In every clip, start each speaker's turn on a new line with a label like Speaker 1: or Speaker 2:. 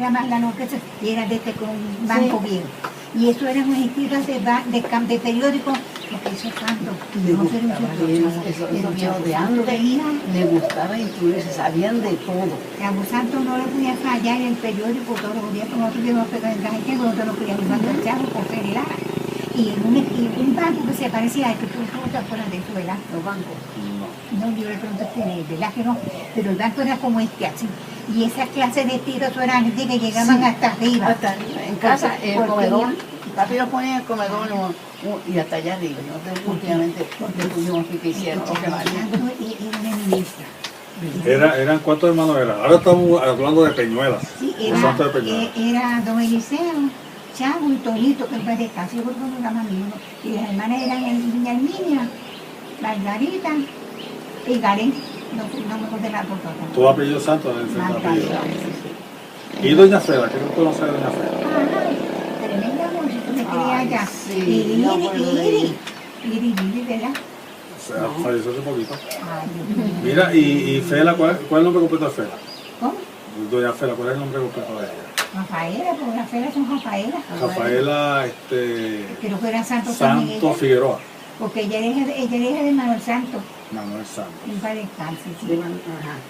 Speaker 1: era más la noche y era con un banco viejo. Y eso eran unas estilos de periódicos, porque eso es tanto.
Speaker 2: Le gustaba de antes, le gustaba instruirse, sabían de todo.
Speaker 1: Cabo Santo no le podía fallar en el periódico todos los días, como nosotros íbamos a pegar en Cajete, nosotros nos queríamos mandar el chavo por Fer y Lara. Y en un banco que se parecía a que tú te acuerdas de eso, ¿verdad? Los bancos. No, yo de pronto ¿verdad que no? Pero el banco era como este, así. Y esas clases de tiros eran de que llegaban hasta arriba.
Speaker 2: Hasta arriba. En casa, en el comedor. Papi los ponía en el comedor y hasta allá arriba. Nosotros últimamente le pusimos que hicieron.
Speaker 3: ¿Eran cuántos hermanos eran? Ahora estamos hablando de Peñuelas.
Speaker 1: Sí, era don Eliseo, Chavo y Tonito, que es de casi porque no era más mío. Y las hermanas eran Niña Herminia, Margarita y Garén. No me acuerdo de la por todas.
Speaker 3: ¿Tu apellido santo? ¿Y doña Fela? ¿Qué tú conoces de doña Fela?
Speaker 1: Tremenda mujer, tú me querías allá. Iri, ¿verdad?
Speaker 3: Falleció hace poquito. Mira, y Fela, ¿cuál es el nombre completo de Fela?
Speaker 1: ¿Cómo?
Speaker 3: Doña Fela, ¿cuál es el nombre completo de ella?
Speaker 1: Rafaela, porque las Felas son Rafaela.
Speaker 3: Rafaela,
Speaker 1: Creo que era Santo
Speaker 3: Figueroa.
Speaker 1: Porque ella era hija de Manuel Santos.
Speaker 3: Manuel Santos.
Speaker 1: Y para descansar, sí. Ajá.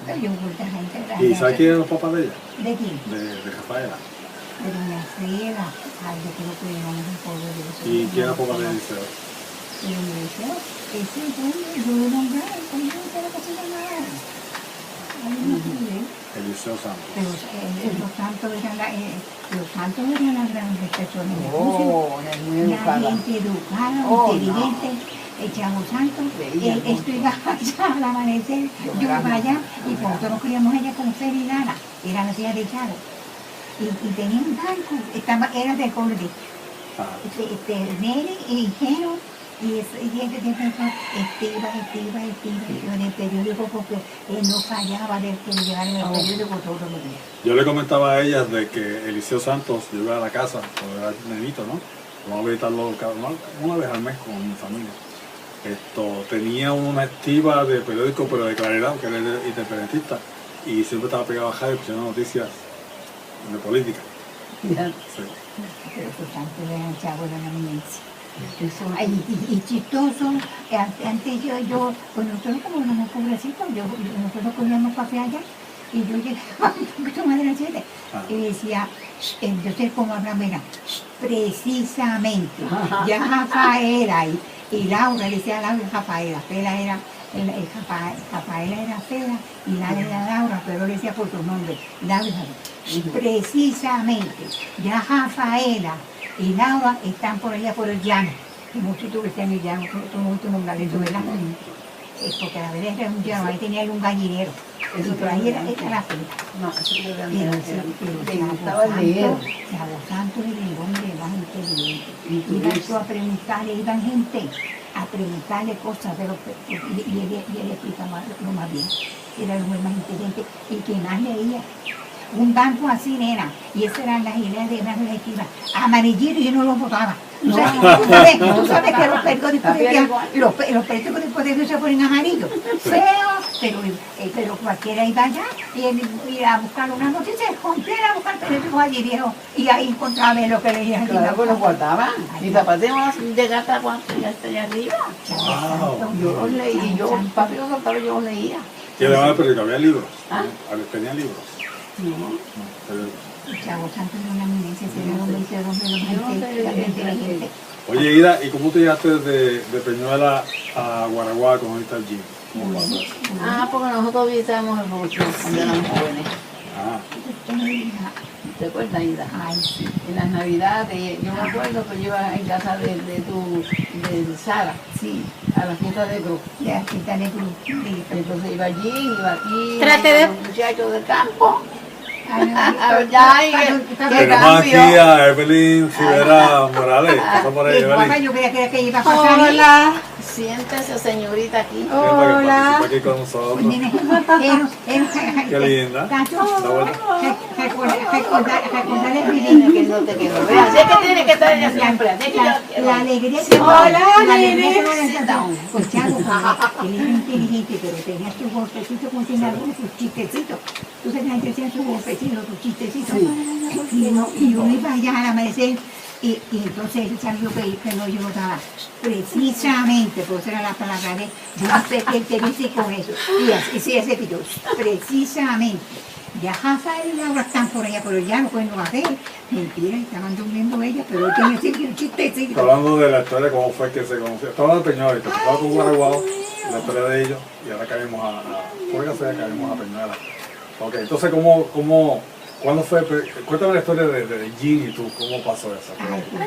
Speaker 1: Pero yo mucha gente.
Speaker 3: ¿Y sabes quién eran los papás de ella?
Speaker 1: ¿De quién?
Speaker 3: De Rafaela.
Speaker 1: De doña Freda. Ay, yo creo que íbamos un poco de eso.
Speaker 3: ¿Y quién era papá de Eliseo?
Speaker 1: De don Eliseo. Ese fue yo lo nombré, ¿cómo se llama que se llamaba?
Speaker 3: Eliseo Santos.
Speaker 1: Pero los santos eran las grandes personas. La gente educada, inteligente. El Chavo Santo, esto iba allá al amanecer, yo iba allá, y cuando nos criamos ella con Fer y Lara, era la tía de Chavo. Y tenía un banco, era de Colby. Neri, ingenuo, y gente siempre iba en el periódico porque él no fallaba de que le llegaran el periódico todos los días.
Speaker 3: Yo le comentaba a ellas de que Eliseo Santos llegó a la casa, cuando era nenito, ¿no? Vamos a visitarlo una vez al mes con mi familia. Tenía una estiva de periódico, pero de Claridad, que era independentista, y siempre estaba pegado a radio escuchando noticias de política.
Speaker 1: Sí. Pero esos santos eran chavos de la eminencia. Y chistoso, antes yo, pues nosotros como éramos pobrecitos, nosotros comíamos café allá, y yo llegaba un poquito más de las 7, y decía, yo sé cómo hablaba, era, precisamente, ya Rafaela y Laura, le decía a Laura y Rafaela, Fela era, Rafaela era Fela y Laura era Laura, pero le decía por su nombre, Laura y Rafaela. Precisamente, ya Rafaela y Laura están por allá por el llano, que muchos tú que están en el llano, son muchos nombres, ¿verdad? Porque la verdad era un llano, ahí tenía un gallinero, y por ahí era la Fela.
Speaker 2: No, eso era
Speaker 1: Pero gustaba leer. Chavo Santos era el hombre más inteligente. Iban tú a preguntarle, iban gente a preguntarle cosas de los y él explicaba lo más bien. Era el hombre más inteligente y que más leía. Un banco así, nena, y esas eran las ideas de las directivas. Amarillito y yo no lo votaba. Tú sabes que los periódicos después de Dios se ponen amarillos. Feo, pero cualquiera iba allá y él iba a buscar una noticia, rompiera a buscar periódicos allí viejo y ahí encontraba lo que leía.
Speaker 2: Claro, pues los guardaban. Mis papás tenían llegar hasta allá arriba. Yo los leí, papi los soltaba y yo los leía.
Speaker 3: ¿Qué le daba el periódico? ¿Había libros? ¿Tenía libros?
Speaker 1: Chavo Santos era una eminencia, sería el hombre más inteligente.
Speaker 3: Oye, Ida, ¿y cómo te llegaste de Peñuela a Guaraguá con esta allí?
Speaker 2: Porque nosotros visitábamos el Rocho cuando éramos jóvenes. ¿Te acuerdas, Ida?
Speaker 1: Ay, sí.
Speaker 2: En las navidades, yo me acuerdo que yo iba en casa de Sara,
Speaker 1: Sí,
Speaker 2: a la fiesta de Cruz.
Speaker 1: de la fiesta de Cruz.
Speaker 2: Entonces iba allí, iba aquí,
Speaker 4: Trate de-
Speaker 2: los muchachos del campo.
Speaker 3: Tenemos aquí a Evelyn Rivera Morales. Pasa por ahí, Evelyn.
Speaker 1: Yo creía que iba a pasar.
Speaker 4: Hola.
Speaker 2: Siéntese, señorita, aquí.
Speaker 4: Hola.
Speaker 3: Participa aquí con nosotros. Qué linda.
Speaker 1: Recordarle
Speaker 2: Tiene que no te quedó. Vea, sé que tiene que estar ella siempre.
Speaker 1: la alegría que
Speaker 4: Hola,
Speaker 1: nene.
Speaker 2: Sit down.
Speaker 1: Pues Chavo, él era inteligente, pero tenía su golpecito con sus chistecitos. Entonces la gente hacía su golpecito, su chistecito.
Speaker 2: Sí.
Speaker 1: Y uno iba allá al amanecer y entonces él sabía que no yo notaba. Precisamente, pues era la palabra de yo no sé qué te dice con eso. Y así sí, ese pito, precisamente. Ya Rafael y Laura están por allá, pero ya no pueden hacer. Mentira, estaban durmiendo ellas, pero él tiene siempre un chistecito.
Speaker 3: Está hablando de la historia, cómo fue que se conoció. Está hablando de Peñuela, estaba con Guaraguao, la historia de ellos, y ahora caemos caemos a Peñuela. Ok, entonces, ¿cuándo fue? Cuéntame la historia de Jean y tú, ¿cómo pasó eso?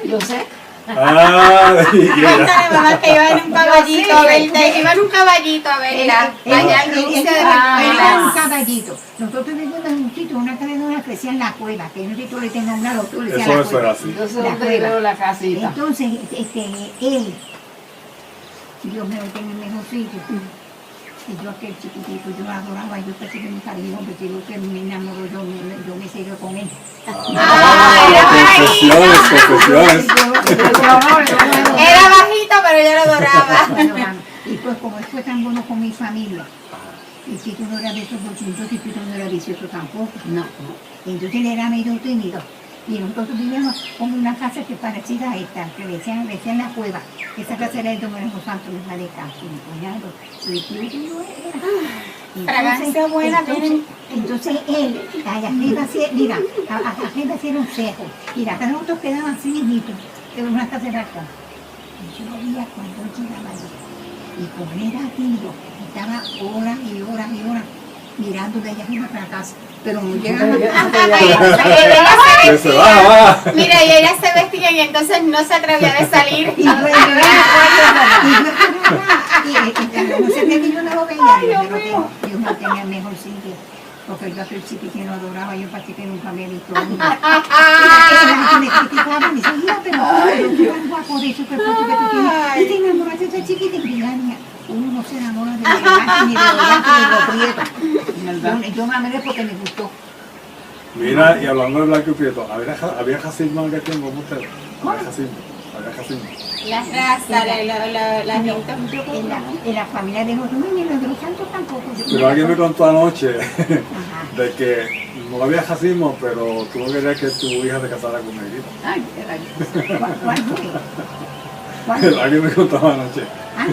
Speaker 2: Yo sé.
Speaker 4: Cuéntale, mamá, que iba en un caballito a verla. Iba en un caballito a verla. Allá en Rusia de
Speaker 1: Era un
Speaker 4: Venezuela.
Speaker 1: caballito. Nosotros vivimos en un sitio, una cadena que decía en la cueva, que no sé si tú le tengas una doctora, decía la
Speaker 3: Eso
Speaker 1: cueva.
Speaker 3: era así.
Speaker 2: Yo sé
Speaker 1: La
Speaker 2: dónde
Speaker 1: cueva.
Speaker 2: veo la casita.
Speaker 1: Entonces, él, Dios me lo tenga en el mejor sitio. Y yo aquel chiquitito, yo lo adoraba, yo pensé que me salía hombre, que yo que me enamoró, yo me seguí con él.
Speaker 3: Confesiones.
Speaker 4: Era bajito, pero yo lo adoraba.
Speaker 1: Y pues como él fue tan bueno con mi familia, y si tú no eras de esos bochinchos, y tú no eras vicioso tampoco.
Speaker 2: No.
Speaker 1: Entonces él era medio tímido. Y nosotros vivíamos en una casa que parecida a esta, que decían la cueva. Esa casa era de Don Lorenzo Santos, la de casa, mi cuñado. Y tío que yo era.
Speaker 4: Fragancia buena tienen.
Speaker 1: Entonces él, allá arriba hacía, mira, arriba hacía un cejo. Y la casa de nosotros quedaba así mismito, en una casa de la casa. Y yo veía cuando él llegaba allí. Y como él era tímido, estaba horas y horas y horas mirando de allá arriba para la casa. Pero no llegaba.
Speaker 3: Que se va.
Speaker 4: Mira, y ella se vestía y entonces no se atrevía de salir.
Speaker 1: Y yo no sé qué yo no lo veía, yo no tenía el mejor sitio, porque yo aquel chiquitín lo adoraba, yo parece que nunca me he visto una. Y me criticaban y decían, mira, pero tú eres guapo de eso, que tú tienes, y te enamoraste de esa chiquitín, y ya, niña, uno no se enamora de los gigantes, ni de los gigantes, ni de los prietos. Yo me amé porque me gustó.
Speaker 3: Mira, y hablando de blanco y prieto, ¿había racismo en aquel tiempo con ustedes? Había racismo.
Speaker 4: Las razas, la gente.
Speaker 1: En la familia de nosotros, ni los de los santos tampoco.
Speaker 3: Pero alguien me contó anoche
Speaker 1: Ajá.
Speaker 3: de que no había racismo, pero tú no querías que tu hija se casara con un negrito.
Speaker 2: Ay, era yo.
Speaker 1: ¿Cuál fue? ¿Cuál fue?
Speaker 3: Alguien me contaba anoche.
Speaker 1: ¿Ah?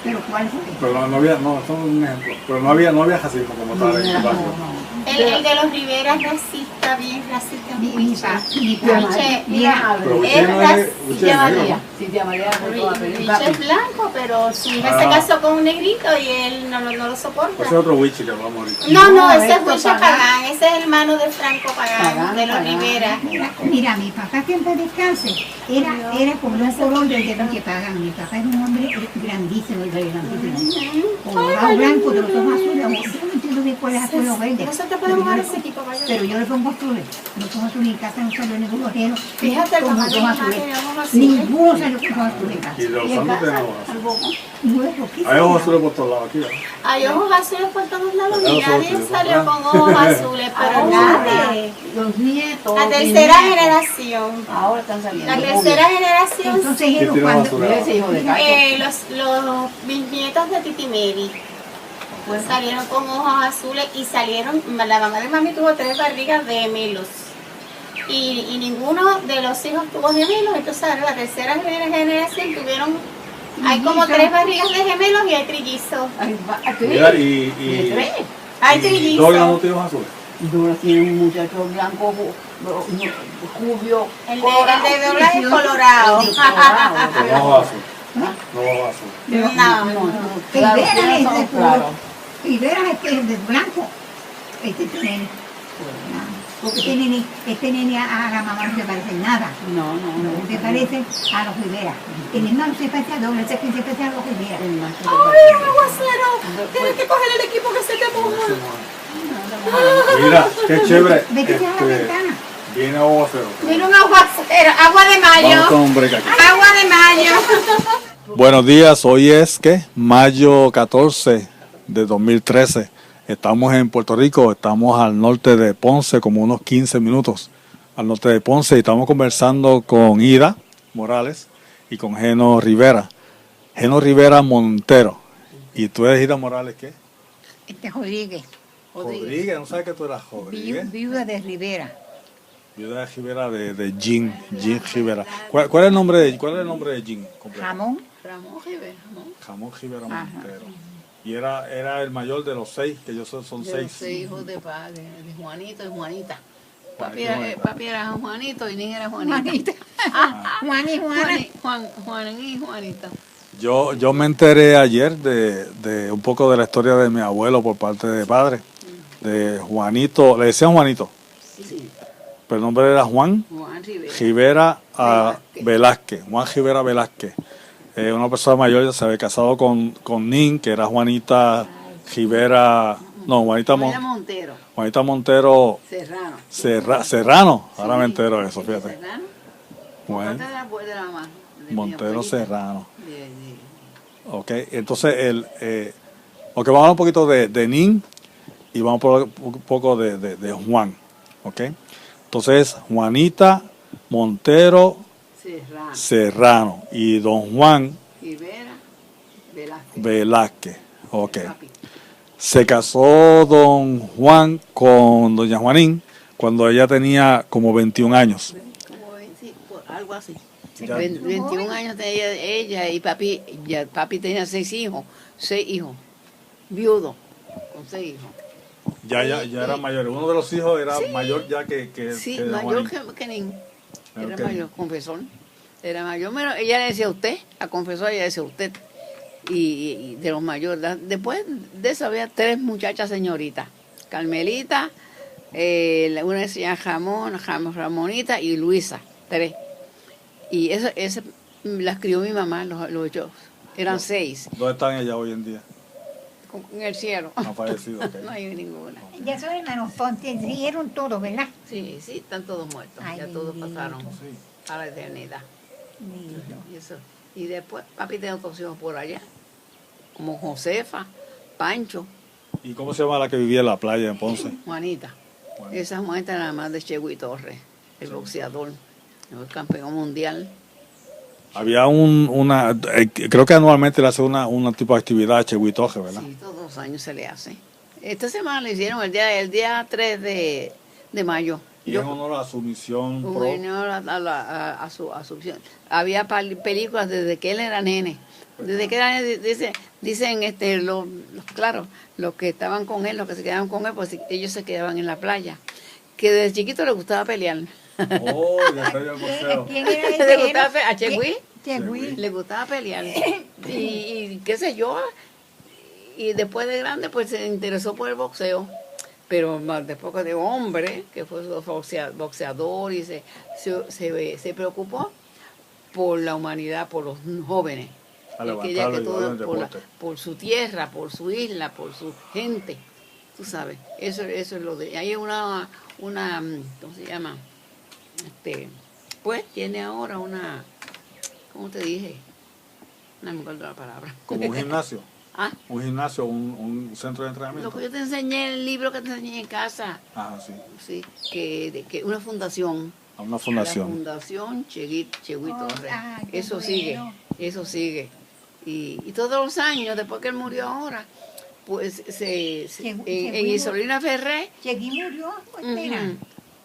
Speaker 1: ¿Pero cuál fue?
Speaker 3: Pero no había, no, eso es un ejemplo. Pero no había racismo como tal en el barrio.
Speaker 4: El de los Rivera es racista, bien racista.
Speaker 1: Mi
Speaker 3: Pero
Speaker 4: Es
Speaker 3: usted no es,
Speaker 4: racista.
Speaker 3: usted es negro.
Speaker 2: Sí, tía María.
Speaker 4: Riche es blanco, pero su hija se casó con un negrito y él no lo soporta.
Speaker 3: Ese es otro wichi que hablamos ahorita.
Speaker 4: No, ese es
Speaker 2: esto
Speaker 4: Wilche
Speaker 2: Pagán.
Speaker 4: Pagán, ese es el hermano de Franco Pagán,
Speaker 2: Pagán,
Speaker 4: de los
Speaker 2: Pagán.
Speaker 4: Rivera.
Speaker 1: Mira, mi papá que en paz descanse era como un color del de que pagan. Mi papá era un hombre grandísimo, grandísimo. Colorado blanco, de los ojos azules. Yo no entiendo bien cuál es azul o verde.
Speaker 4: Nosotros podemos dar ese tipo, vaya.
Speaker 1: Pero yo le pongo azules. No pongo azules en casa, no salió ningún ojero.
Speaker 4: Fíjate, el
Speaker 1: con
Speaker 4: papá
Speaker 1: los
Speaker 4: de
Speaker 1: ojos
Speaker 4: mi madre,
Speaker 1: azules.
Speaker 4: ojos azules.
Speaker 1: Ninguno salió con ojos azules en casa.
Speaker 3: Y de los santos tenemos ojos.
Speaker 1: No es poquísimo.
Speaker 3: Hay ojos azules por todos lados aquí, ¿no?
Speaker 4: Hay ojos azules por todos lados y
Speaker 3: Ojos
Speaker 4: nadie
Speaker 3: azules,
Speaker 4: salió
Speaker 3: ¿verdad?
Speaker 4: con ojos azules, pero
Speaker 2: Ahora,
Speaker 4: nadie.
Speaker 2: los nietos.
Speaker 4: La
Speaker 2: mis
Speaker 4: tercera
Speaker 2: nietos,
Speaker 4: generación.
Speaker 2: Ahora están saliendo.
Speaker 4: La tercera generación,
Speaker 1: Entonces
Speaker 3: ¿Qué
Speaker 1: ellos
Speaker 3: tiene
Speaker 1: cuando...
Speaker 3: más azul?
Speaker 2: Ese hijo de Cacho.
Speaker 4: los bisnietos de Titi Mary salieron con ojos azules y salieron, la mamá de mami tuvo 3 barrigas de gemelos. Y ninguno de los hijos tuvo gemelos, entonces ahora la tercera generación tuvieron, hay como 3 barrigas de gemelos y hay trillizos.
Speaker 2: Ay, aquí.
Speaker 3: Mira,
Speaker 2: De
Speaker 3: y
Speaker 2: tres.
Speaker 4: Hay
Speaker 3: Dora no
Speaker 4: trillizos.
Speaker 3: tiene ojos azules.
Speaker 2: Dora tiene un muchacho blanco, jubio,
Speaker 4: El
Speaker 2: colorado.
Speaker 4: de Dora es colorado.
Speaker 3: Con ojos azules. No ojos azules.
Speaker 4: No.
Speaker 2: Claro,
Speaker 1: Rivera
Speaker 2: tiene
Speaker 1: es
Speaker 2: ojos
Speaker 1: de
Speaker 2: claros.
Speaker 1: Rivera es de blanco. Este nene. Porque este nene a la mamá no se parece en nada.
Speaker 2: No.
Speaker 1: No se parece a los Rivera. El hermano se parece a doble, ese que se parece a los Rivera.
Speaker 2: El macho de
Speaker 4: ¡Ay, un aguacero! Tienes que coger el equipo que se te moja.
Speaker 3: Mira, qué chévere.
Speaker 1: Vete a la ventana.
Speaker 3: Viene aguacero.
Speaker 4: Mira un aguacero, agua de
Speaker 3: Vamos
Speaker 4: mayo.
Speaker 3: con un break aquí.
Speaker 4: Agua de mayo.
Speaker 3: Buenos días, hoy es ¿qué? Mayo 14 de 2013. Estamos en Puerto Rico, estamos al norte de Ponce, como unos 15 minutos al norte de Ponce, y estamos conversando con Ida Morales y con Geno Rivera. Geno Rivera Montero. ¿Y tú eres Ida Morales qué?
Speaker 1: Rodríguez.
Speaker 3: Rodríguez, ¿no sabes que tú eras Rodríguez?
Speaker 1: Viuda de Rivera.
Speaker 3: Viuda de Rivera de Jean Rivera. ¿Cuál es el nombre de Jean completo?
Speaker 1: Jamón.
Speaker 2: Ramón Rivera, ¿no?
Speaker 3: Jamón Rivera
Speaker 1: Ajá.
Speaker 3: Montero. Y era el mayor de los 6, que ellos son
Speaker 2: De
Speaker 3: 6.
Speaker 2: los 6 hijos de padre, de Juanito y Juanita.
Speaker 3: Juanito.
Speaker 2: Papi era Juanito y Nin era Juanita.
Speaker 1: Juanita. Juan y Juana.
Speaker 2: Juan y Juanita.
Speaker 3: Yo me enteré ayer de un poco de la historia de mi abuelo por parte de padre. De Juanito, le decían Juanito,
Speaker 2: Sí,
Speaker 3: pero el nombre era Juan
Speaker 2: Juan Rivera.
Speaker 3: Rivera
Speaker 2: Velázquez.
Speaker 3: Velázquez. Juan Rivera Velázquez. Una persona mayor, se había casado con Nin, que era Juanita Rivera, no,
Speaker 2: Juanita Montero.
Speaker 3: Juanita Montero
Speaker 2: Serrano.
Speaker 3: Serrano. Ahora
Speaker 2: Sí,
Speaker 3: me entero de eso, fíjate.
Speaker 2: Serrano.
Speaker 3: Juan
Speaker 2: Parte de la mamá. de mi
Speaker 3: Montero
Speaker 2: abuelita.
Speaker 3: Serrano.
Speaker 2: De-
Speaker 3: Ok, entonces ok, vamos a hablar un poquito de Nin y vamos a hablar un poco de Juan. Ok, entonces Juanita Montero
Speaker 2: Serrano.
Speaker 3: Serrano y don Juan
Speaker 2: Rivera. Velázquez.
Speaker 3: Velázquez. Ok,
Speaker 2: Papi.
Speaker 3: se casó don Juan con doña Juanín cuando ella tenía como 21 años.
Speaker 2: Como algo así.
Speaker 3: Ya.
Speaker 2: 21 años tenía ella y papi tenía 6 hijos. 6 hijos. Viudo. Con 6 hijos.
Speaker 3: Ya era mayor. Uno de los hijos era
Speaker 2: Sí.
Speaker 3: mayor ya que
Speaker 2: Sí,
Speaker 3: que doña
Speaker 2: mayor
Speaker 3: Juanín.
Speaker 2: que Nin. Era
Speaker 3: Ok.
Speaker 2: mayor, confesor. Era mayor, pero ella le decía usted, a confesor ella decía usted. Y de los mayores. Después de eso había 3 muchachas señoritas. Carmelita, una se llama Ramonita y Luisa. 3. Y eso las crió mi mamá, los 8. Eran 6.
Speaker 3: ¿Dónde están ellas hoy en día?
Speaker 2: En el cielo.
Speaker 3: Han fallecido. Ok.
Speaker 2: No hay ninguna.
Speaker 1: Ya son hermanos Ponte, siguieron todos, ¿verdad?
Speaker 2: Sí, están todos muertos.
Speaker 1: Ay,
Speaker 2: ya todos
Speaker 1: bendito.
Speaker 2: pasaron
Speaker 3: Sí.
Speaker 2: a la eternidad.
Speaker 1: Lindo.
Speaker 2: Y eso. Y después papi tenía otros hijos por allá, como Josefa, Pancho,
Speaker 3: ¿Y cómo se llama la que vivía en la playa en Ponce?
Speaker 2: Juanita.
Speaker 3: Juanita.
Speaker 2: Esa Juanita era la más de Chegui Torres, el boxeador, el campeón mundial.
Speaker 3: Había creo que anualmente le hace una tipo de actividad a Chehuitoje, ¿verdad?
Speaker 2: Sí, todos los años se le hace. Esta semana le hicieron el día 3 de mayo.
Speaker 3: Y en honor a su misión
Speaker 2: Un
Speaker 3: pro.
Speaker 2: honor a su opción. Había películas desde que él era nene. Desde que era nene, dicen claro, los que estaban con él, los que se quedaban con él, pues ellos se quedaban en la playa. Que desde chiquito le gustaba pelear.
Speaker 3: Oh, ya sabía el boxeo.
Speaker 1: ¿Quién era
Speaker 2: Le
Speaker 1: ese?
Speaker 2: gustaba a Chegui.
Speaker 1: Chegui.
Speaker 2: Le gustaba pelear. Y qué sé yo. Y después de grande, pues se interesó por el boxeo. Pero más después de hombre, que fue boxeador y se preocupó por la humanidad, por los jóvenes.
Speaker 3: A
Speaker 2: Él quería
Speaker 3: levantarlo
Speaker 2: que
Speaker 3: y
Speaker 2: todo,
Speaker 3: darle deporte.
Speaker 2: por su tierra, por su isla, por su gente. Tú sabes, eso es lo de... Hay una ¿cómo se llama? Pues tiene ahora una... ¿Cómo te dije? No me acuerdo la palabra.
Speaker 3: Como un gimnasio.
Speaker 2: Ah,
Speaker 3: Un gimnasio, un centro de entrenamiento.
Speaker 2: lo que yo te enseñé, el libro que te enseñé en casa,
Speaker 3: Ah, sí.
Speaker 2: sí, que una fundación.
Speaker 3: A una
Speaker 2: La
Speaker 3: fundación.
Speaker 2: fundación Chegui Torres.
Speaker 1: Qué
Speaker 2: Eso
Speaker 1: bueno.
Speaker 2: sigue. Y todos los años, después que él murió ahora, pues en Isolina Ferré.
Speaker 1: Chegui murió, pues, mira.
Speaker 2: Ujú,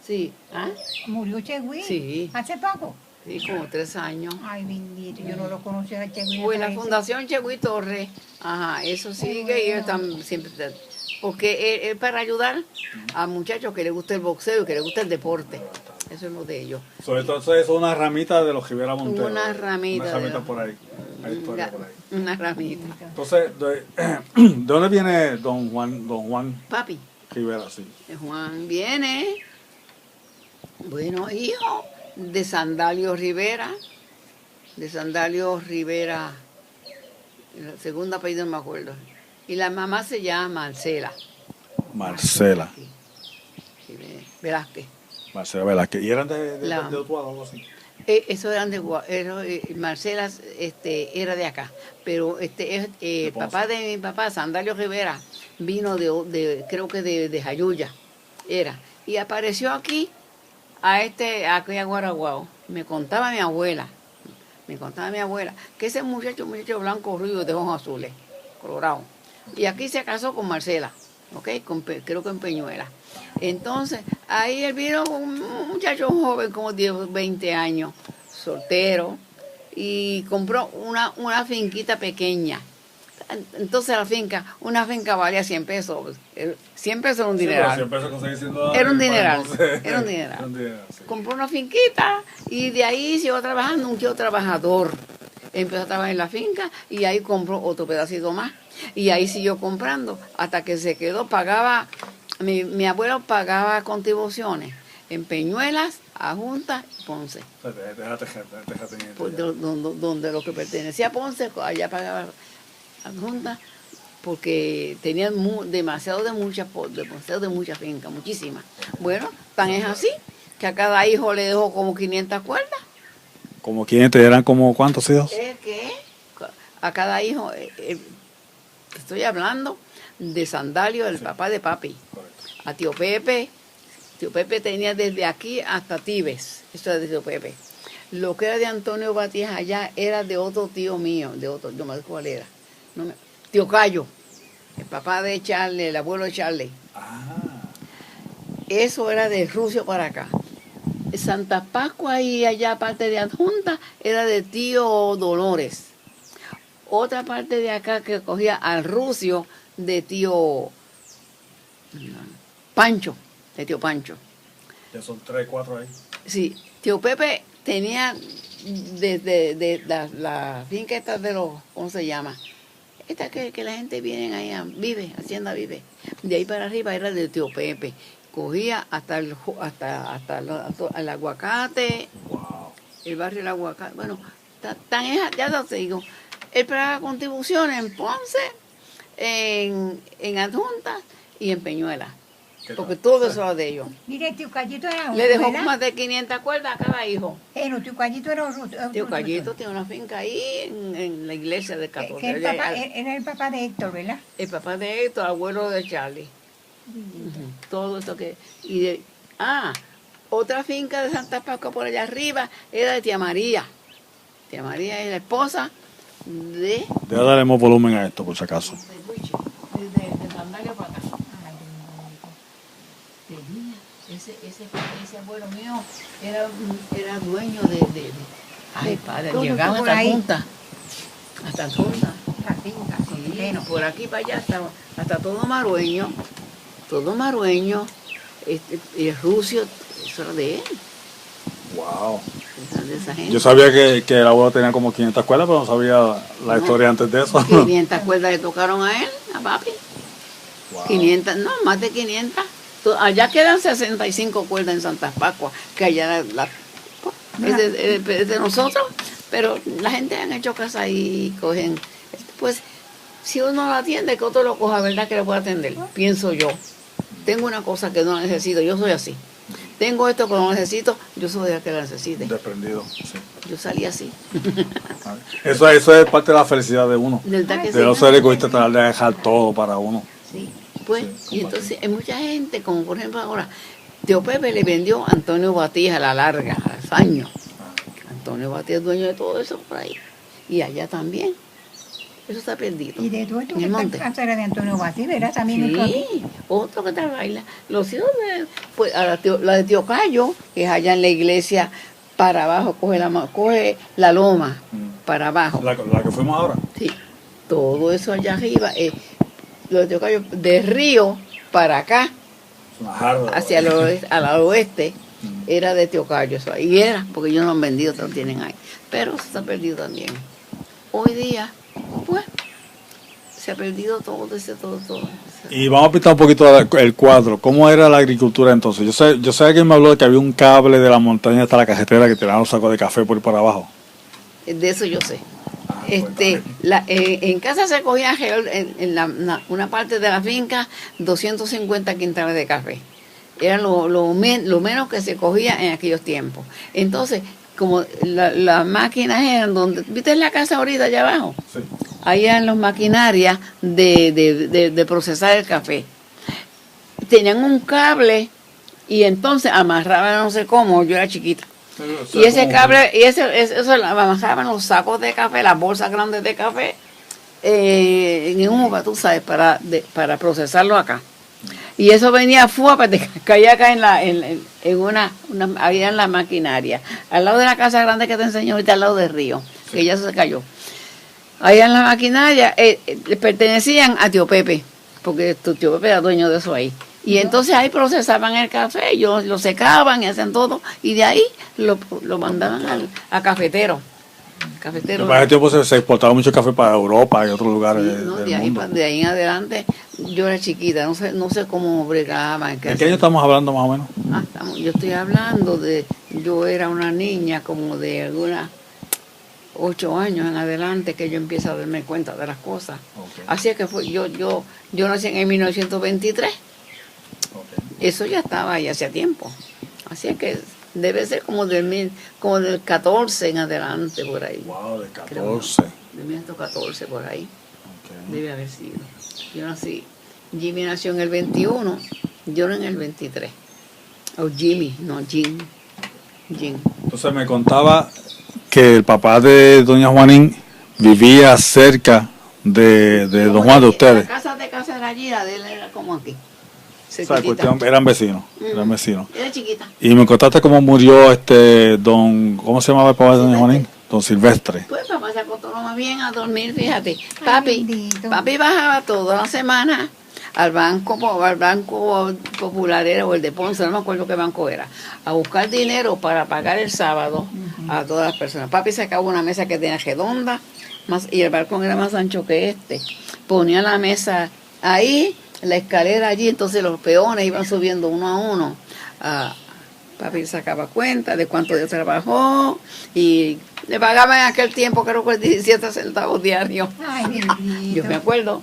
Speaker 2: sí, ¿ah?
Speaker 1: Murió Chegui.
Speaker 2: Sí.
Speaker 1: Hace poco.
Speaker 2: Sí, como 3 años.
Speaker 1: Ay, bendito, yo no lo conocía a Chegui.
Speaker 2: Pues la
Speaker 1: parece.
Speaker 2: Fundación Chegui Torres, ajá, eso sigue y él siempre porque es para ayudar a muchachos que les gusta el boxeo y que les gusta el deporte. Eso es lo de ellos.
Speaker 3: Entonces es una ramita de los Rivera Montero.
Speaker 2: Una ramita
Speaker 3: Una ramita
Speaker 2: de-
Speaker 3: por ahí. Hay historia por ahí.
Speaker 2: Una ramita.
Speaker 3: Entonces, ¿de dónde viene don Juan
Speaker 2: Papi,
Speaker 3: Rivera? Sí.
Speaker 2: Juan viene, bueno, hijo de Sandalio Rivera, el segundo apellido no me acuerdo. Y la mamá se llama
Speaker 3: Marcela.
Speaker 2: Velázquez.
Speaker 3: Marcela Velázquez. ¿Y eran de
Speaker 2: La-
Speaker 3: Utuado o algo así?
Speaker 2: Eso eran Marcela era de acá, pero el
Speaker 3: De Ponce.
Speaker 2: papá de mi papá, Sandalio Rivera, vino creo que de Jayuya, y apareció aquí aquí a Guaraguao. Me contaba mi abuela, que ese muchacho blanco rubio de ojos azules, colorado, y aquí se casó con Marcela. ¿ok? Creo que en Peñuela. Entonces, ahí él vino un muchacho joven, como 10, 20 años, soltero, y compró una finquita pequeña. Entonces una finca valía 100 pesos. 100 pesos era un dineral.
Speaker 3: Sí, pero 100 pesos conseguí $100
Speaker 2: Era un dineral.
Speaker 3: para entonces-
Speaker 2: Era un dineral.
Speaker 3: Era un dineral, sí.
Speaker 2: Compró una finquita y de ahí siguió trabajando, un tío trabajador. Empezó a trabajar en la finca y ahí compró otro pedacito más. Y ahí siguió comprando hasta que se quedó, pagaba, mi abuelo pagaba contribuciones en Peñuelas, Ajunta y Ponce.
Speaker 3: Déjate
Speaker 2: Pues donde lo que pertenecía a Ponce, allá pagaba Ajunta, porque tenían demasiado de mucha finca, muchísimas. Bueno, tan es así que a cada hijo le dejó como 500 cuerdas.
Speaker 3: Como 500, eran como ¿cuántos hijos?
Speaker 2: Es que a cada hijo, estoy hablando de Sandalio, el papá de papi, a tío Pepe tenía desde aquí hasta Tibes, eso es de tío Pepe. Lo que era de Antonio Batías allá era de otro tío mío, yo me acuerdo cuál era, tío Cayo, el papá de Charlie, el abuelo de Charlie. Eso era de Rucio para acá. Santa Pascua y allá parte de Adjunta era de tío Dolores. Otra parte de acá que cogía al Rucio de tío Pancho, de tío Pancho.
Speaker 3: Ya son 3, 4 ahí.
Speaker 2: Sí, tío Pepe tenía desde la finca esta de los, ¿cómo se llama? Esta que la gente viene ahí, Hacienda Vive. De ahí para arriba era de tío Pepe. Cogía hasta el aguacate,
Speaker 3: Wow.
Speaker 2: el barrio del aguacate. Bueno, ya te digo, él pagaba contribuciones en Ponce, en Adjunta y en Peñuela. Porque todo eso era de ellos.
Speaker 1: Mire, tío Callito era
Speaker 2: Le dejó
Speaker 1: ¿verdad?
Speaker 2: más de 500 cuerdas a cada hijo.
Speaker 1: No, tío Callito era otro.
Speaker 2: Tío Callito tiene una finca ahí en la iglesia de
Speaker 1: Que
Speaker 2: 14.
Speaker 1: el papá, era el papá de Héctor, ¿verdad?
Speaker 2: El papá de Héctor, abuelo de Charlie. Todo esto que... otra finca de Santa Pascua por allá arriba era de tía María. Tía María es la esposa de...
Speaker 3: Ya daremos volumen a esto, por si acaso.
Speaker 2: de Sandalio para acá. Tenía, ese abuelo mío era dueño de ay, padre,
Speaker 1: todo
Speaker 2: llegaban
Speaker 1: por
Speaker 2: hasta
Speaker 1: ahí.
Speaker 2: Junta. Hasta Junta.
Speaker 1: La finca,
Speaker 2: Sí,
Speaker 1: bueno.
Speaker 2: por aquí para allá hasta todo Marueño, y el Rucio, eso era de él,
Speaker 3: Wow.
Speaker 2: de esa gente.
Speaker 3: Yo sabía que el abuelo tenía como 500 escuelas, pero no sabía la historia antes de eso.
Speaker 2: 500 cuerdas le tocaron a él, a papi.
Speaker 3: Wow.
Speaker 2: 500, no, más de 500. Allá quedan 65 cuerdas en Santa Pascua, que allá es de nosotros, pero la gente han hecho casa ahí y cogen. Pues, si uno lo atiende, que otro lo coja, ¿verdad? Que lo puede atender, pienso yo. Tengo una cosa que no necesito, yo soy así. Tengo esto que no necesito, yo soy el que lo necesite.
Speaker 3: Desprendido, sí.
Speaker 2: Yo salí así.
Speaker 3: Eso es parte de la felicidad de uno.
Speaker 2: ¿Verdad que
Speaker 3: De no
Speaker 2: sí?
Speaker 3: ser egoísta, tratar de dejar todo para uno.
Speaker 2: Sí, pues,
Speaker 3: Sí,
Speaker 2: y entonces hay mucha gente, como por ejemplo ahora, tío Pepe le vendió a Antonio Batías a la larga, a los años. Antonio Batías es dueño de todo eso por ahí. Y allá también. Eso está perdido.
Speaker 1: Y de todo esto
Speaker 2: en
Speaker 1: que
Speaker 2: el
Speaker 1: está
Speaker 2: monte.
Speaker 1: en casa era de Antonio Basí, ¿verdad? También esto aquí.
Speaker 2: Sí, otro que tal baila. Los hijos de, pues, la de tío Cayo, que es allá en la iglesia, para abajo, coge la loma, para abajo.
Speaker 3: La que fuimos ahora.
Speaker 2: Sí, todo eso allá arriba, lo de tío Cayo, de Río para acá,
Speaker 3: Es una jarda.
Speaker 2: hacia el oeste, al oeste, era de Tío Cayo, eso ahí era, porque ellos no lo han vendido, te lo tienen ahí. Pero se está perdido también. Hoy día, pues, se ha perdido todo.
Speaker 3: Y vamos a pintar un poquito el cuadro. ¿Cómo era la agricultura entonces? Yo sé que me habló de que había un cable de la montaña hasta la cajetera que tiraban los sacos de café por ir para abajo.
Speaker 2: De eso yo sé. En casa se cogía una parte de la finca 250 quintales de café. Era lo menos que se cogía en aquellos tiempos. Entonces, como las máquinas eran donde, ¿viste la casa ahorita allá abajo?
Speaker 3: Sí.
Speaker 2: Ahí eran las maquinarias de procesar el café. Tenían un cable y entonces amarraban no sé cómo, yo era chiquita. Y ese cable, eso lo amarraban los sacos de café, las bolsas grandes de café, en un uva, tú sabes, para procesarlo acá. y eso venía fuerte, te caía acá en una había en la maquinaria, al lado de la casa grande que te enseño ahorita, al lado del río, que ya se cayó. Allá en la maquinaria pertenecían a tío Pepe, porque tu tío Pepe era dueño de eso ahí. Y entonces ahí procesaban el café, ellos lo secaban y hacían todo, y de ahí lo mandaban a cafetero. Cafetero.
Speaker 3: Para ese tiempo se exportaba mucho café para Europa y otros lugares
Speaker 2: Sí, no,
Speaker 3: del mundo.
Speaker 2: de ahí en adelante, yo era chiquita, no sé cómo bregaban.
Speaker 3: ¿De qué año estamos hablando más o menos?
Speaker 2: Yo estoy hablando yo era una niña como de algunas 8 años en adelante que yo empiezo a darme cuenta de las cosas.
Speaker 3: Okay.
Speaker 2: Así es que yo nací en 1923.
Speaker 3: Okay.
Speaker 2: Eso ya estaba ahí hacía tiempo. Así es que debe ser como del 14 en adelante por ahí.
Speaker 3: Wow, de
Speaker 2: Creo,
Speaker 3: 14.
Speaker 2: de 1914 por ahí.
Speaker 3: Okay.
Speaker 2: Debe haber sido. Yo nací. Jimmy nació en el 21, yo en el 23. O Jimmy, no Jim.
Speaker 3: Entonces me contaba que el papá de doña Juanín vivía cerca de don Juan de ustedes.
Speaker 2: La casa era allí, la de él era como aquí.
Speaker 3: O sea, cuestión, eran vecinos,
Speaker 2: Era chiquita.
Speaker 3: Y me contaste cómo murió ¿cómo se llamaba el papá de doña Juanín? Don Silvestre.
Speaker 2: Pues papá se acostó más bien a dormir, fíjate.
Speaker 1: bendito.
Speaker 2: Papi bajaba toda la semana al banco popular era, o el de Ponce, no me acuerdo qué banco era, a buscar dinero para pagar el sábado a todas las personas. Papi sacaba una mesa que tenía redonda y el balcón era más ancho que este. Ponía la mesa ahí, la escalera allí, entonces los peones iban subiendo uno a uno. Papi sacaba cuenta de cuánto Dios trabajó y le pagaban en aquel tiempo, creo que 17 centavos diarios.
Speaker 1: Ay, bendito.
Speaker 2: Yo me acuerdo.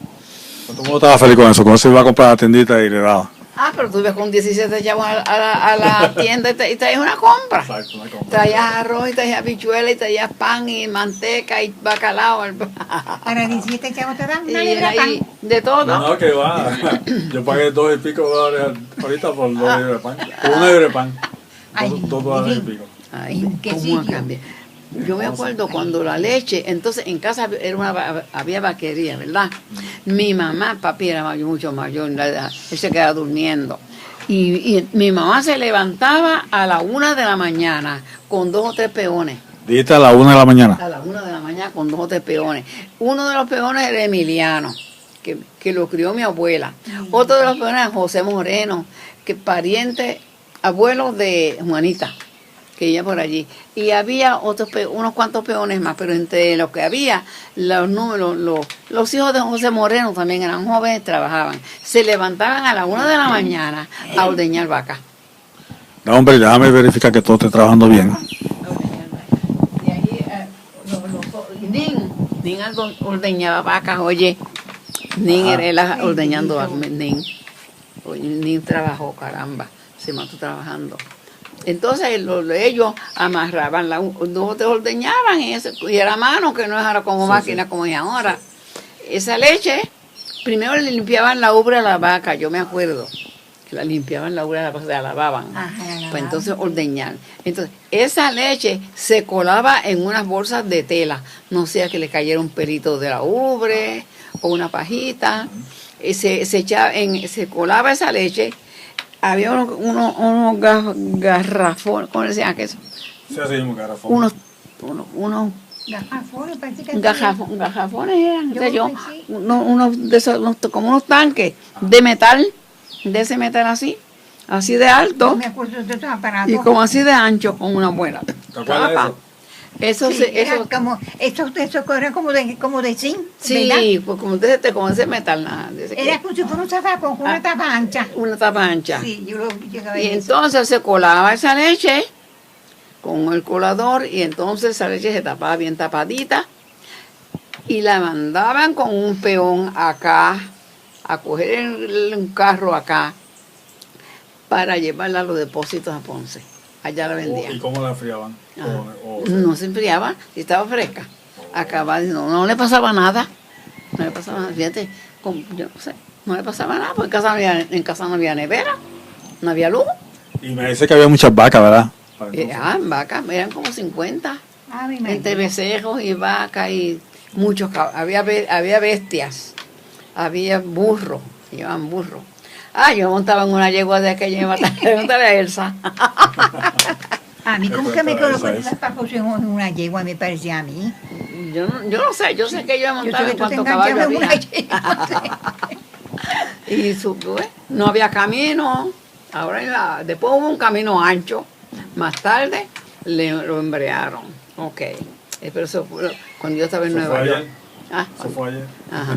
Speaker 3: Todo el mundo estaba feliz con eso, cuando se iba a comprar a la tiendita y le daba.
Speaker 2: Pero tú ibas con 17 chavos a la tienda y traías una compra.
Speaker 3: Exacto, una compra.
Speaker 2: Traías arroz y traías habichuelas y traías pan y manteca y bacalao.
Speaker 1: Para 17 chavos te dan una
Speaker 2: Y
Speaker 1: libra de
Speaker 2: ahí,
Speaker 1: pan.
Speaker 2: de todo.
Speaker 3: No, que va. Yo pagué $2 y pico ahorita por 2 libras de pan. Por 1 libra de pan.
Speaker 1: Ay,
Speaker 3: $2 y pico.
Speaker 2: Ay,
Speaker 1: ¿En qué
Speaker 2: ¿cómo
Speaker 1: sitio?
Speaker 2: ha cambiado? Yo me acuerdo cuando la leche, entonces en casa había vaquería, ¿verdad? Mi mamá, papi era mucho mayor, él se quedaba durmiendo. Y mi mamá se levantaba a la 1 de la mañana con 2 o 3 peones.
Speaker 3: Dijiste a la 1 de la mañana.
Speaker 2: A la 1 de la mañana con 2 o 3 peones. Uno de los peones era Emiliano, que lo crió mi abuela. Otro de los peones era José Moreno, que pariente, abuelo de Juanita, que iba por allí. Y había unos cuantos peones más, pero entre los que había, los hijos de José Moreno también eran jóvenes, trabajaban. Se levantaban a la 1 de la mañana a ordeñar vacas.
Speaker 3: No, hombre, déjame verificar que todo esté trabajando bien.
Speaker 2: Y ahí, Nin ordeñaba vacas, oye. Nin era él ordeñando vacas. Nin trabajó, caramba, se mató trabajando. Entonces ellos amarraban, dos ordeñaban y a la mano, que no es ahora como máquina como es ahora. Esa leche, primero le limpiaban la ubre a la vaca, yo me acuerdo. Que la limpiaban la ubre a la vaca, la lavaban. Pues entonces ordeñaban. Entonces, esa leche se colaba en unas bolsas de tela, no sea que le cayera un pelito de la ubre o una pajita. Se colaba esa leche. Había unos garrafones, ¿cómo le decían aquello?
Speaker 3: Sí, así mismo, garrafón.
Speaker 2: Unos
Speaker 1: Gajafones, prácticamente.
Speaker 2: garrafones eran,
Speaker 1: Yo
Speaker 2: unos de esos, como unos tanques de metal, de ese metal así de alto,
Speaker 1: No me acuerdo de esos aparatos.
Speaker 2: y como así de ancho, con una buena.
Speaker 3: ¿Te acuerdas de eso?
Speaker 2: Eso
Speaker 1: Sí, era
Speaker 2: eso,
Speaker 1: como, eso era como de zinc,
Speaker 2: sí,
Speaker 1: ¿verdad?
Speaker 2: pues como ese metal, nada, de ese que-
Speaker 1: Era como si fuera un zapato con una tapa ancha.
Speaker 2: una tapa ancha.
Speaker 1: Sí, yo lo llegaba a
Speaker 2: Y
Speaker 1: ver eso.
Speaker 2: entonces se colaba esa leche con el colador y entonces esa leche se tapaba bien tapadita y la mandaban con un peón acá a coger un carro acá para llevarla a los depósitos a Ponce. Allá la vendían.
Speaker 3: ¿Y cómo la enfriaban?
Speaker 2: No se enfriaba, si estaba fresca. Acababa, no le pasaba nada. No le pasaba nada, fíjate, yo no sé, no le pasaba nada, porque en casa no había nevera, no había luz.
Speaker 3: Y me dice que había muchas vacas, ¿verdad?
Speaker 2: Vacas, eran como 50,
Speaker 1: Ah, mi
Speaker 2: entre
Speaker 1: madre.
Speaker 2: becerros y vacas y muchos, había bestias, había burros, llevaban burros. Ah, yo montaba en una yegua de aquella y me mataba. Pregúntale a Elsa.
Speaker 1: A mí como que me colocó
Speaker 3: Eso
Speaker 1: en
Speaker 3: es.
Speaker 1: las papas en una yegua, me parecía a mí.
Speaker 2: Yo no sé, yo sé que yo me
Speaker 1: Yo
Speaker 2: montaba
Speaker 1: sé
Speaker 2: en
Speaker 1: que tú te
Speaker 2: cuanto caballo
Speaker 1: enganchas en una
Speaker 2: había.
Speaker 1: yegua.
Speaker 2: Y no había camino. Después hubo un camino ancho. Más tarde lo embrearon. Ok. Pero eso fue cuando yo estaba en
Speaker 3: ¿Eso
Speaker 2: Nueva
Speaker 3: fue
Speaker 2: York.
Speaker 3: ayer?
Speaker 2: Ah,
Speaker 3: Eso fue ayer.
Speaker 2: ajá.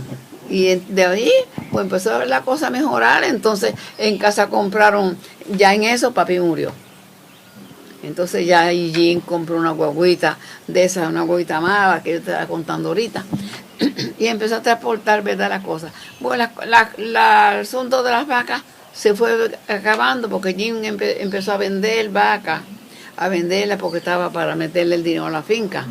Speaker 2: Y de ahí, pues empezó a ver la cosa a mejorar. Entonces, en casa compraron, ya en eso, papi murió. Entonces ya ahí Jean compró una guaguita de esas, una guaguita mala que yo te estaba contando ahorita. Y empezó a transportar, ¿verdad? Las cosas. Bueno, el asunto de las vacas se fue acabando porque Jim empezó a vender vacas, a venderlas porque estaba para meterle el dinero a la finca.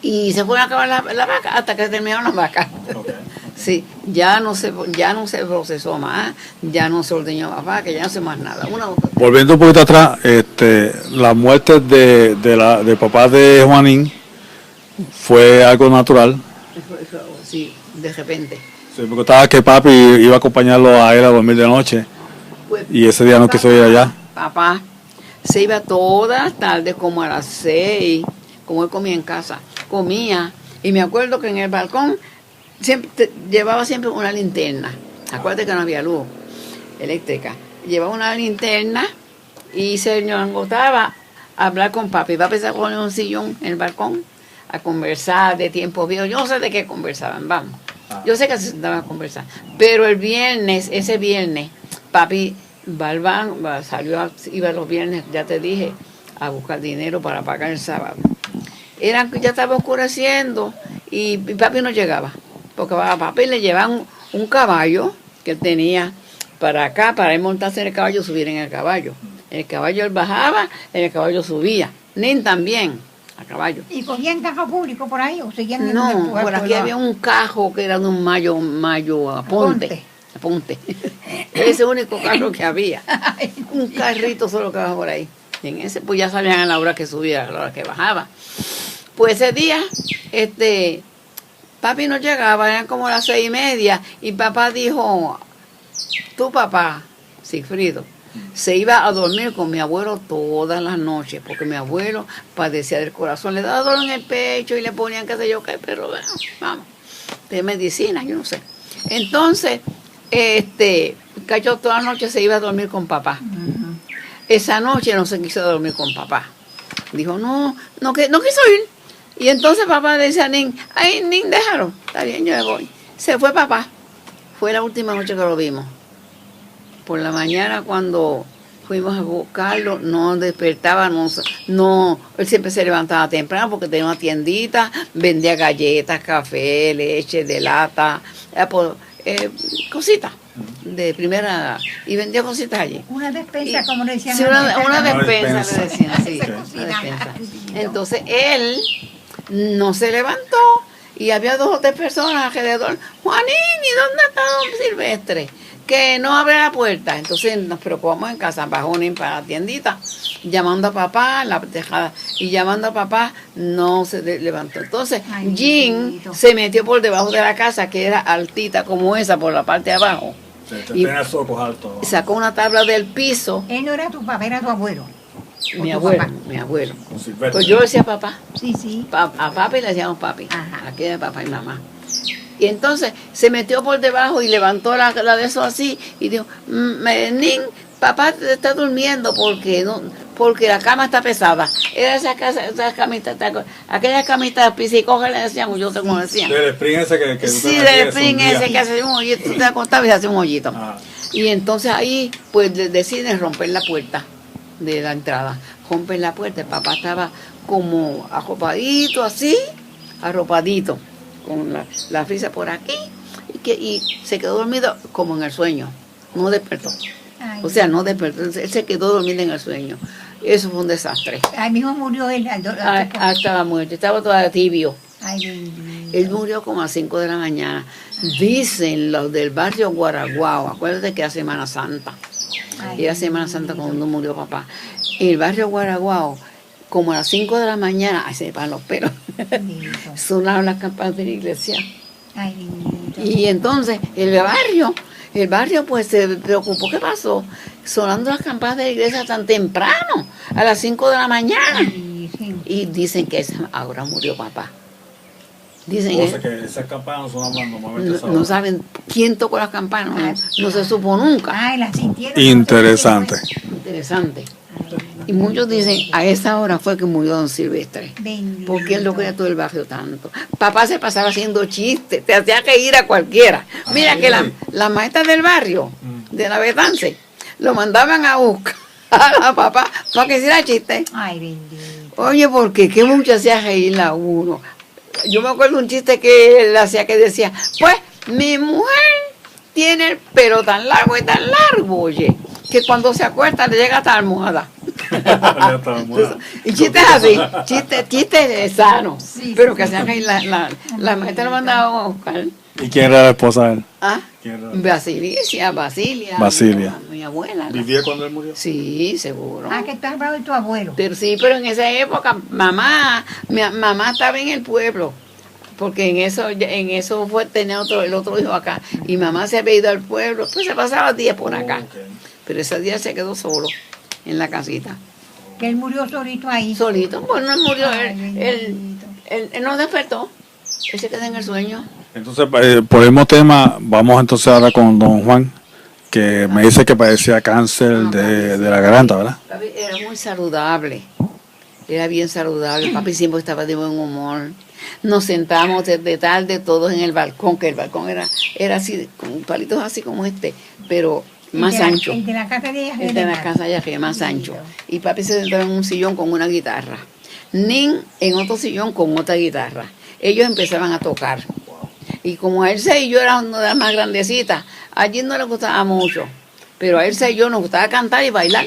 Speaker 2: Y se fueron a acabar las vacas hasta que terminaron las vacas.
Speaker 3: Ok.
Speaker 2: Sí, ya no se procesó más, ya no se ordeñó más vacas, ya no se más nada.
Speaker 3: Volviendo un poquito atrás, la muerte de papá de Juanín fue algo natural.
Speaker 2: Sí, de repente.
Speaker 3: Sí, porque estaba que papi iba a acompañarlo a él a dormir de noche
Speaker 2: Pues,
Speaker 3: y ese día no quiso ir allá.
Speaker 2: Papá se iba todas las tardes como a las 6, como él comía en casa. Comía, y me acuerdo que en el balcón llevaba siempre una linterna. Acuérdate que no había luz eléctrica. Llevaba una linterna y se engotaba a hablar con papi. Papi se pone en un sillón en el balcón a conversar de tiempos viejos. Yo no sé de qué conversaban, vamos. Yo sé que se sentaban a conversar. Pero ese viernes, papi va al banco, iba los viernes, ya te dije, a buscar dinero para pagar el sábado. Ya estaba oscureciendo y papi no llegaba. Porque a papi le llevaban un caballo que él tenía para acá, para él montarse en el caballo y subir en el caballo. En el caballo él bajaba, en el caballo subía. Nin también, a caballo.
Speaker 1: ¿Y cogían caja público por ahí o seguían
Speaker 2: No, por aquí había un cajo que era de un mayo aponte. Ese único carro que había. Un carrito solo que bajaba por ahí. Y en ese pues ya sabían a la hora que subía, a la hora que bajaba. Pues ese día, papi no llegaba, eran como las 6:30, y papá dijo, tu papá, Sigfrido, se iba a dormir con mi abuelo todas las noches, porque mi abuelo padecía del corazón, le daba dolor en el pecho y le ponían qué sé yo qué, pero bueno, vamos, de medicina, yo no sé. Entonces, cayó toda la noche, se iba a dormir con papá. Esa noche no se quiso dormir con papá. Dijo, no quiso ir. Y entonces papá le decía a Nin, ay, Nin, déjalo, está bien, yo me voy. Se fue papá. Fue la última noche que lo vimos. Por la mañana cuando fuimos a buscarlo, no despertaba, no, él siempre se levantaba temprano porque tenía una tiendita, vendía galletas, café, leche de lata, cositas de primera, y vendía cositas allí.
Speaker 1: Una despensa, como le decían.
Speaker 2: Sí, una despensa,
Speaker 3: despensa.
Speaker 2: le decían, sí,
Speaker 1: Se
Speaker 2: una
Speaker 1: cocinaba.
Speaker 2: despensa. Entonces él no se levantó y había 2 o 3 personas alrededor. Juanín, ¿y dónde está don Silvestre? Que no abre la puerta. Entonces nos preocupamos en casa, bajó Nin para la tiendita, llamando a papá, la tejada, y llamando a papá, no se levantó. Entonces
Speaker 1: Ay,
Speaker 2: Jean
Speaker 1: bendito.
Speaker 2: se metió por debajo de la casa, que era altita como esa, por la parte de abajo. Y
Speaker 3: Tenía los ojos altos.
Speaker 2: sacó una tabla del piso.
Speaker 1: Él no era tu papá, era tu abuelo.
Speaker 2: Mi
Speaker 1: tu
Speaker 2: abuelo,
Speaker 1: papá.
Speaker 2: mi abuelo.
Speaker 3: Con Silvestre.
Speaker 2: Pues yo le decía papá.
Speaker 1: Sí, sí.
Speaker 2: A papi le decíamos papi.
Speaker 1: Ajá.
Speaker 2: Aquí era papá y mamá. Y entonces se metió por debajo y levantó la de eso así y dijo, Nin, papá está durmiendo porque la cama está pesada. Era esa camita, aquella camita piscicoja le decían, yo sé cómo decían.
Speaker 3: Del spring ese que tú
Speaker 2: Sí,
Speaker 3: te
Speaker 2: del
Speaker 3: metías,
Speaker 2: spring
Speaker 3: hundía.
Speaker 2: ese que hace un hoyito, tú te acostabas y hace un hoyito.
Speaker 3: Ah,
Speaker 2: Y entonces ahí, pues deciden romper la puerta de la entrada. Rompen la puerta, el papá estaba como arropadito así, arropadito, con la frisa por aquí, y se quedó dormido como en el sueño, no despertó.
Speaker 1: Ay,
Speaker 2: O sea, no despertó, él se quedó dormido en el sueño. Eso fue un desastre.
Speaker 1: ahí mismo murió él.
Speaker 2: Estaba muerto, estaba todavía tibio.
Speaker 1: Ay, bendito.
Speaker 2: Él murió como a las 5 de la mañana. Dicen los del barrio Guaraguao, acuérdate que era Semana Santa.
Speaker 1: Ay,
Speaker 2: Era Semana Santa cuando murió papá. En el barrio Guaraguao, como a las 5 de la mañana, ay, se me paran los pelos,
Speaker 1: bendito.
Speaker 2: sonaron las campanas de la iglesia.
Speaker 1: Ay, bendito.
Speaker 2: Y entonces el barrio el barrio pues se preocupó. ¿Qué pasó? Sonando las campanas de la iglesia tan temprano, a las 5 de la mañana.
Speaker 1: Sí, sí.
Speaker 2: Y dicen que ahora murió papá. Dicen
Speaker 3: O sea que esas campanas no son hablando normalmente.
Speaker 2: no saben quién tocó las campanas, no se supo nunca.
Speaker 1: Ay, la sintieron.
Speaker 3: Interesante.
Speaker 2: Interesante. Y muchos dicen, a esa hora fue que murió don Silvestre.
Speaker 1: Bendito.
Speaker 2: Porque él lo quería todo el barrio tanto. Papá se pasaba haciendo chistes, te hacía reír a cualquiera. Mira que las maestras del barrio, de la Betance, lo mandaban a buscar a papá para que hiciera chistes.
Speaker 1: Ay, bendito.
Speaker 2: Oye, porque qué mucho hacía reír a uno. Yo me acuerdo un chiste que él hacía que decía, pues mi mujer tiene el pelo tan largo y tan largo, oye, que cuando se acuesta le llega hasta la almohada. Y chistes así, chistes sanos,
Speaker 1: Sí,
Speaker 2: pero
Speaker 1: sí,
Speaker 2: que hacían reír la maestra lo mandaba a buscar.
Speaker 3: ¿Y quién era la esposa de él?
Speaker 2: ¿Ah?
Speaker 3: ¿Quién era?
Speaker 2: Basilia.
Speaker 3: Basilia.
Speaker 2: Mi abuela. ¿no?
Speaker 3: ¿Vivía cuando él murió?
Speaker 2: Sí, seguro.
Speaker 1: Ah, que tú has hablado de tu abuelo.
Speaker 2: Pero sí, pero en esa época mamá estaba en el pueblo, porque en eso fue tener el otro hijo acá, y mamá se había ido al pueblo, pues se pasaba días por acá, pero ese día se quedó solo en la casita,
Speaker 1: Que él murió solito ahí.
Speaker 2: solito. Bueno, él murió,
Speaker 1: Ay,
Speaker 2: él
Speaker 1: bendito.
Speaker 2: no despertó, él se quedó en el sueño.
Speaker 3: Entonces, por el mismo tema, vamos entonces ahora con don Juan, que me dice que padecía cáncer de la garganta, ¿verdad?
Speaker 2: Papi era muy saludable, era bien saludable, papi siempre estaba de buen humor. Nos sentábamos de tarde todos en el balcón, que el balcón era así, con palitos así como este, pero más ancho.
Speaker 1: El de la casa de ella.
Speaker 2: El de la casa allá arriba, más ancho. Y papi se sentaba en un sillón con una guitarra. Nin en otro sillón con otra guitarra. Ellos empezaban a tocar. Y como a Elsa y yo éramos una de las más grandecitas, allí no les gustaba mucho. Pero a Elsa y yo nos gustaba cantar y bailar.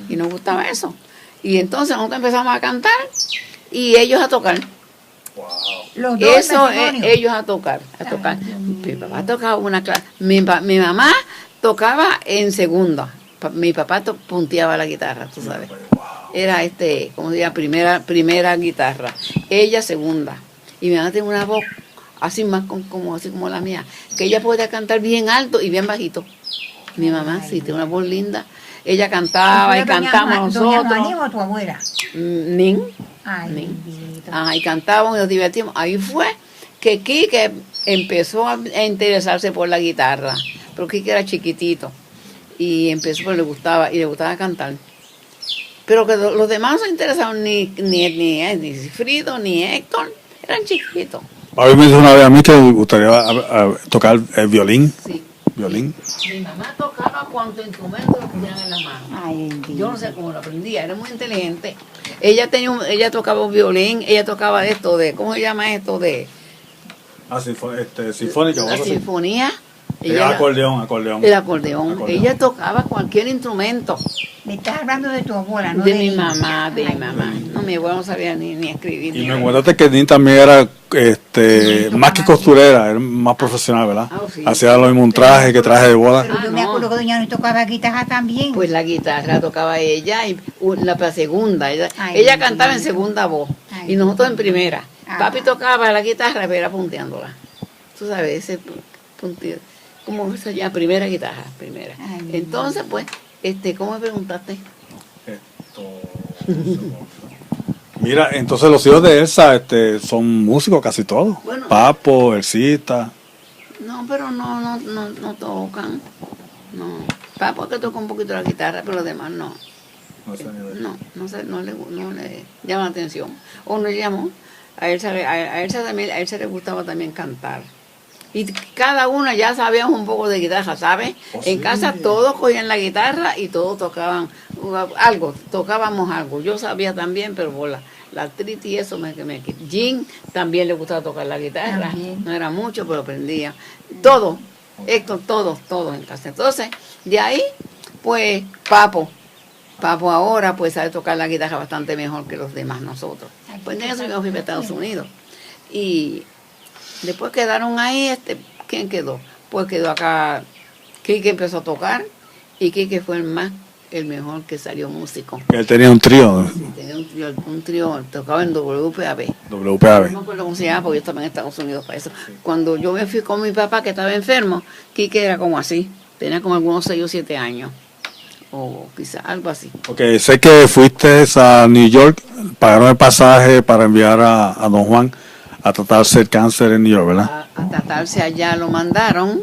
Speaker 2: Y nos gustaba eso. Y entonces nosotros empezamos a cantar y ellos a tocar.
Speaker 1: Los dos
Speaker 2: Eso
Speaker 1: matrimonios.
Speaker 2: ellos a tocar. Mi papá tocaba una clase. Mi mamá tocaba en segunda. Mi papá punteaba la guitarra, tú sabes. Era como diría, primera guitarra. Ella segunda. Y mi mamá tenía una voz así más así como la mía, que ella podía cantar bien alto y bien bajito. Mi mamá sí, tiene una voz linda. Ella cantaba y cantamos
Speaker 1: ¿Doña
Speaker 2: nosotros.
Speaker 1: Juanita o tu abuela?
Speaker 2: Nin.
Speaker 1: Ay,
Speaker 2: Nin.
Speaker 1: bendito.
Speaker 2: Ajá, y cantábamos y nos divertimos. Ahí fue que Quique empezó a interesarse por la guitarra. Pero Quique era chiquitito. Y empezó, pues le gustaba cantar. Pero que los demás no se interesaban ni Frido, ni Héctor. Eran chiquitos.
Speaker 3: A mí me dijo una vez a mí que le gustaría tocar el violín.
Speaker 2: Sí.
Speaker 3: Violín.
Speaker 2: Mi mamá tocaba cuanto instrumento lo pusieran en la mano.
Speaker 1: Ay, bendito.
Speaker 2: Yo no sé cómo lo aprendía, era muy inteligente. Ella tocaba violín, ella tocaba esto ¿cómo se llama esto
Speaker 3: Sinfónica.
Speaker 2: la sinfonía?
Speaker 3: Ella acordeón.
Speaker 2: El acordeón. Ella tocaba cualquier instrumento.
Speaker 1: Me estás hablando de tu abuela, ¿no?
Speaker 2: De mi
Speaker 1: ella.
Speaker 2: mamá,
Speaker 1: Ay,
Speaker 2: No, mi abuela no sabía ni escribir.
Speaker 3: Y
Speaker 2: ni
Speaker 3: me
Speaker 2: leer.
Speaker 3: contaste que Nin también era más que costurera, era más profesional, ¿verdad?
Speaker 2: Ah, sí.
Speaker 3: Hacía lo mismo un traje que traje de boda.
Speaker 1: Pero yo me
Speaker 2: no.
Speaker 1: acuerdo que doña no tocaba guitarra también.
Speaker 2: Pues la guitarra tocaba ella y la segunda. Ella
Speaker 1: Ay,
Speaker 2: cantaba en
Speaker 1: bendito.
Speaker 2: segunda voz
Speaker 1: Ay,
Speaker 2: y nosotros en primera.
Speaker 1: Ah.
Speaker 2: Papi tocaba la guitarra pero era punteándola. Tú sabes, ese punteo. ¿Cómo se llama? Primera guitarra, primera.
Speaker 1: Ay,
Speaker 2: Entonces, pues, ¿cómo me preguntaste?
Speaker 3: Mira, entonces los hijos de Elsa son músicos casi todos.
Speaker 2: Bueno.
Speaker 3: Papo, Elsita.
Speaker 2: No, pero no tocan. No. Papo que toca un poquito la guitarra, pero los demás no. No le llama la atención. O no llamó. A Elsa le gustaba también cantar. Y cada una ya sabíamos un poco de guitarra, ¿sabes?
Speaker 3: Oh,
Speaker 2: En
Speaker 3: sí.
Speaker 2: casa todos cogían la guitarra y todos tocaban tocábamos algo. Yo sabía también, pero por la triti y eso me Jean también le gustaba tocar la guitarra.
Speaker 1: También.
Speaker 2: No era mucho, pero aprendía. Todo, Héctor, todos en casa. Entonces, de ahí, pues, Papo ahora pues sabe tocar la guitarra bastante mejor que los demás nosotros. Pues en eso yo fui a Estados Unidos. Y después quedaron ahí, ¿quién quedó? Pues quedó acá, Quique empezó a tocar y Quique fue el mejor que salió músico.
Speaker 3: Él tenía un trío,
Speaker 2: Tenía un trío, tocaba en WPAB. No me
Speaker 3: WPAB.
Speaker 2: acuerdo cómo se llama porque yo estaba en Estados Unidos para eso. Cuando yo me fui con mi papá que estaba enfermo, Quique era como así. Tenía como algunos 6 o 7 años, o quizás algo así.
Speaker 3: Porque sé que fuiste a New York, pagaron el pasaje para enviar a don Juan a tratarse el cáncer en New York, ¿verdad?
Speaker 2: A tratarse allá lo mandaron.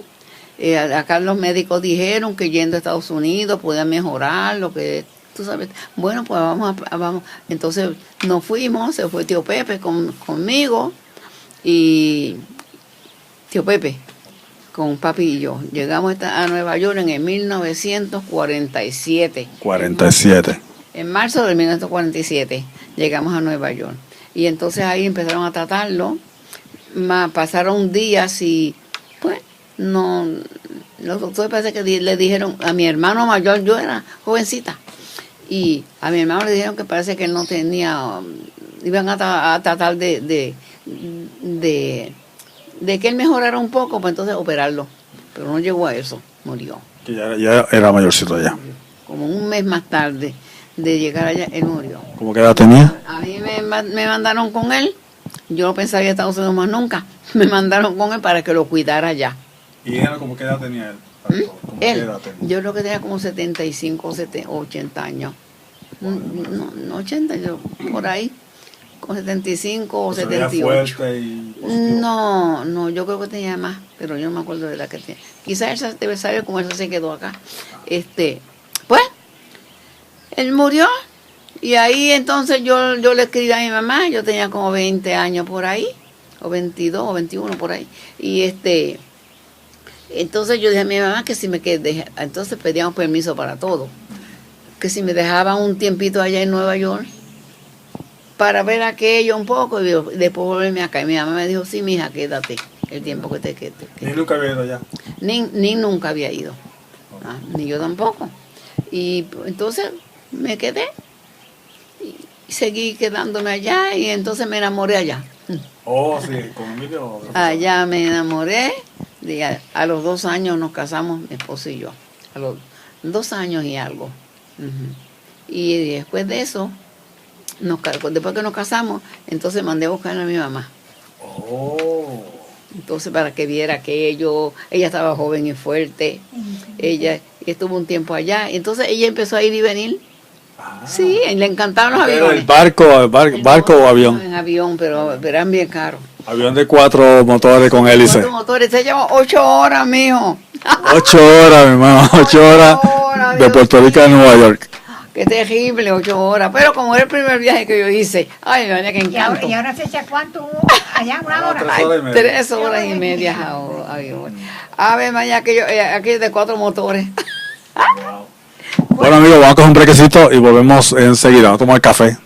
Speaker 2: Acá los médicos dijeron que yendo a Estados Unidos podía mejorar lo que tú sabes. Bueno, pues vamos. Entonces nos fuimos, se fue tío Pepe conmigo y tío Pepe con papi y yo. Llegamos a Nueva York en el 1947.
Speaker 3: 47.
Speaker 2: En marzo de 1947 llegamos a Nueva York. Y entonces ahí empezaron a tratarlo. Pasaron días y pues no, los doctores parece que le dijeron a mi hermano mayor, yo era jovencita, y a mi hermano le dijeron que parece que él no tenía, iban a tratar de que él mejorara un poco, pues entonces operarlo. Pero no llegó a eso, murió.
Speaker 3: Que ya era mayorcito ya.
Speaker 2: Como un mes más tarde de llegar allá, él murió.
Speaker 3: ¿Cómo que edad tenía?
Speaker 2: A mí me mandaron con él, yo no pensaría en Estados Unidos más nunca, me mandaron con él para que lo cuidara allá.
Speaker 3: ¿Y era como qué edad tenía él? ¿Cómo qué
Speaker 2: Él,
Speaker 3: edad tenía?
Speaker 2: yo creo que tenía como 75 o 80 años. No 80, yo por ahí, con 75 o
Speaker 3: Se veía
Speaker 2: 78.
Speaker 3: fuerte y positivo.
Speaker 2: No, yo creo que tenía más, pero yo no me acuerdo de la que tenía. Quizás él debe saber cómo eso se quedó acá. Pues, él murió y ahí entonces yo le escribí a mi mamá, yo tenía como 20 años por ahí, o 22 o 21 por ahí, y entonces yo dije a mi mamá que si entonces pedíamos permiso para todo, que si me dejaban un tiempito allá en Nueva York para ver aquello un poco y después volverme acá. Y mi mamá me dijo, sí, mija, quédate el tiempo que te quede.
Speaker 3: Ni nunca había ido allá.
Speaker 2: Ni nunca había ido, ni yo tampoco. Y entonces me quedé y seguí quedándome allá y entonces me enamoré allá.
Speaker 3: Oh, sí, con Emilio.
Speaker 2: Allá me enamoré, a los 2 años nos casamos, mi esposo y yo, a los 2 años y algo. Y después de eso, después que nos casamos, entonces mandé a buscar a mi mamá.
Speaker 3: Oh.
Speaker 2: Entonces para que viera aquello, ella estaba joven y fuerte, ella estuvo un tiempo allá, entonces ella empezó a ir y venir. Sí, le encantaban los
Speaker 3: ¿Era
Speaker 2: aviones.
Speaker 3: el barco o avión?
Speaker 2: En avión, pero eran bien caros.
Speaker 3: Avión de 4 motores con hélice.
Speaker 2: 4 motores, se llevó 8 horas, mijo.
Speaker 3: 8 horas, mi hermano, 8 horas de
Speaker 2: Dios
Speaker 3: Puerto Rico a Nueva York.
Speaker 2: Qué terrible, 8 horas. Pero como era el primer viaje que yo hice, ay, me que encanto.
Speaker 1: ¿Y ahora se echa cuánto allá? ¿Una hora?
Speaker 3: 3 horas y media.
Speaker 2: 3 horas y media avión. A ver, mañana aquello de 4 motores.
Speaker 3: Bueno, amigos, vamos a coger un brequecito y volvemos enseguida. Vamos a tomar café.